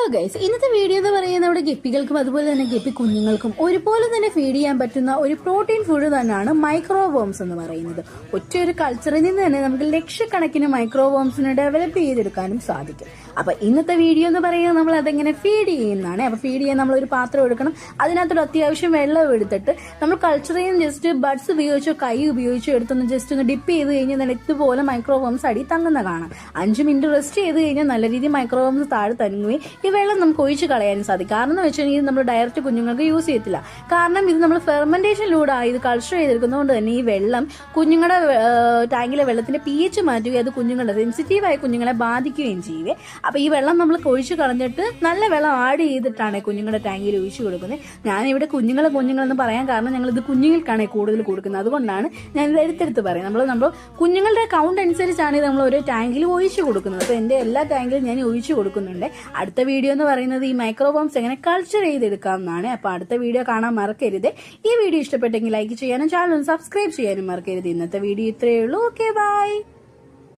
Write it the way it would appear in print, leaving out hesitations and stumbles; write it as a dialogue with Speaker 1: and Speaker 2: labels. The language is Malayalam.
Speaker 1: ഹലോ ഗൈസ്, ഇന്നത്തെ വീഡിയോ എന്ന് പറയുന്നത് നമ്മുടെ ഗപ്പികൾക്കും അതുപോലെ തന്നെ ഗപ്പി കുഞ്ഞുങ്ങൾക്കും ഒരുപോലെ തന്നെ ഫീഡ് ചെയ്യാൻ പറ്റുന്ന ഒരു പ്രോട്ടീൻ ഫുഡ് തന്നെയാണ് മൈക്രോവോംസ് എന്ന് പറയുന്നത്. ഒറ്റ ഒരു കൾച്ചറിൽ നിന്ന് തന്നെ നമുക്ക് ലക്ഷക്കണക്കിന് മൈക്രോവോംസിനെ ഡെവലപ്പ് ചെയ്തെടുക്കാനും സാധിക്കും. അപ്പൊ ഇന്നത്തെ വീഡിയോ എന്ന് പറയുന്നത് നമ്മൾ അതെങ്ങനെ ഫീഡ് ചെയ്യുന്നതാണ്. അപ്പൊ ഫീഡ് ചെയ്യാൻ നമ്മൾ ഒരു പാത്രം എടുക്കണം, അതിനകത്തൊരു അത്യാവശ്യം വെള്ളം എടുത്തിട്ട് നമ്മൾ കൾച്ചറിൽ നിന്ന് ജസ്റ്റ് ബഡ്സ് ഉപയോഗിച്ചോ കൈ ഉപയോഗിച്ചോ എടുത്തൊന്ന് ജസ്റ്റ് ഒന്ന് ഡിപ്പ് ചെയ്ത് കഴിഞ്ഞാൽ ഇതുപോലെ മൈക്രോവോംസ് അടി തങ്ങുന്ന കാണാം. 5 മിനിറ്റ് റെസ്റ്റ് ചെയ്ത് കഴിഞ്ഞാൽ നല്ല രീതിയിൽ മൈക്രോവോംസ് താഴെ തങ്ങുകയും ഈ വെള്ളം നമുക്ക് ഒഴിച്ച് കളയാനും സാധിക്കും. കാരണം എന്ന് വെച്ചാൽ ഇത് നമ്മൾ ഡയറക്റ്റ് കുഞ്ഞുങ്ങൾക്ക് യൂസ് ചെയ്യത്തില്ല. കാരണം ഇത് നമ്മൾ ഫെർമെന്റേഷനിലൂടെ ഇത് കൾച്ചർ ചെയ്തെടുക്കുന്നതുകൊണ്ട് തന്നെ ഈ വെള്ളം കുഞ്ഞുങ്ങളുടെ ടാങ്കിലെ വെള്ളത്തിന്റെ pH മാറ്റുകയും അത് കുഞ്ഞുങ്ങളുടെ സെൻസിറ്റീവായ കുഞ്ഞുങ്ങളെ ബാധിക്കുകയും ചെയ്യുവേ. അപ്പൊ ഈ വെള്ളം നമ്മൾ ഒഴിച്ച് കളഞ്ഞിട്ട് നല്ല വെള്ളം ആഡ് ചെയ്തിട്ടാണ് കുഞ്ഞുങ്ങളുടെ ടാങ്കിൽ ഒഴിച്ചു കൊടുക്കുന്നത്. ഞാനിവിടെ കുഞ്ഞുങ്ങളെന്ന് പറയാൻ കാരണം ഞങ്ങൾ ഇത് കുഞ്ഞുങ്ങൾക്കാണ് കൂടുതൽ കൊടുക്കുന്നത്. അതുകൊണ്ടാണ് ഞാൻ ഇത് എടുത്തെടുത്ത് പറയുന്നത്. നമ്മൾ കുഞ്ഞുങ്ങളുടെ കൗണ്ട് അനുസരിച്ചാണ് ഇത് നമ്മൾ ഓരോ ടാങ്കിൽ ഒഴിച്ചു കൊടുക്കുന്നത്. അപ്പൊ എന്റെ എല്ലാ ടാങ്കിലും ഞാൻ ഒഴിച്ചു കൊടുക്കുന്നുണ്ട്. അടുത്ത വീഡിയോ എന്ന് പറയുന്നത് ഈ മൈക്രോവോംസ് എങ്ങനെ കൾച്ചർ ചെയ്തെടുക്കാം എന്നാണ്. അപ്പൊ അടുത്ത വീഡിയോ കാണാൻ മറക്കരുത്. ഈ വീഡിയോ ഇഷ്ടപ്പെട്ടെങ്കിൽ ലൈക്ക് ചെയ്യാനും ചാനൽ സബ്സ്ക്രൈബ് ചെയ്യാനും മറക്കരുത്. ഇന്നത്തെ വീഡിയോ ഇത്രയേ ഉള്ളൂ. Okay, by.